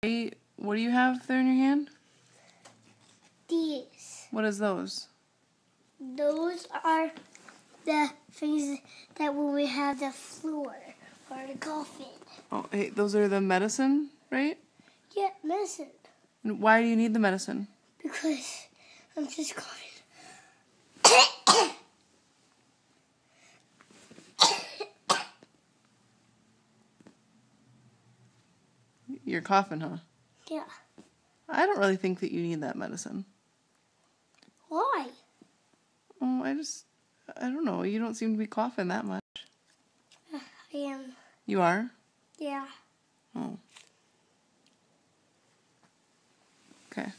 What do you have there in your hand? These. What is those? Those are the things that when we have the floor or the coffin. Oh, hey, those are the medicine, right? Yeah, medicine. And why do you need the medicine? Because I'm just coughing. You're coughing, huh? Yeah. I don't really think that you need that medicine. Why? Oh, I don't know. You don't seem to be coughing that much. I am. You are? Yeah. Oh. Okay.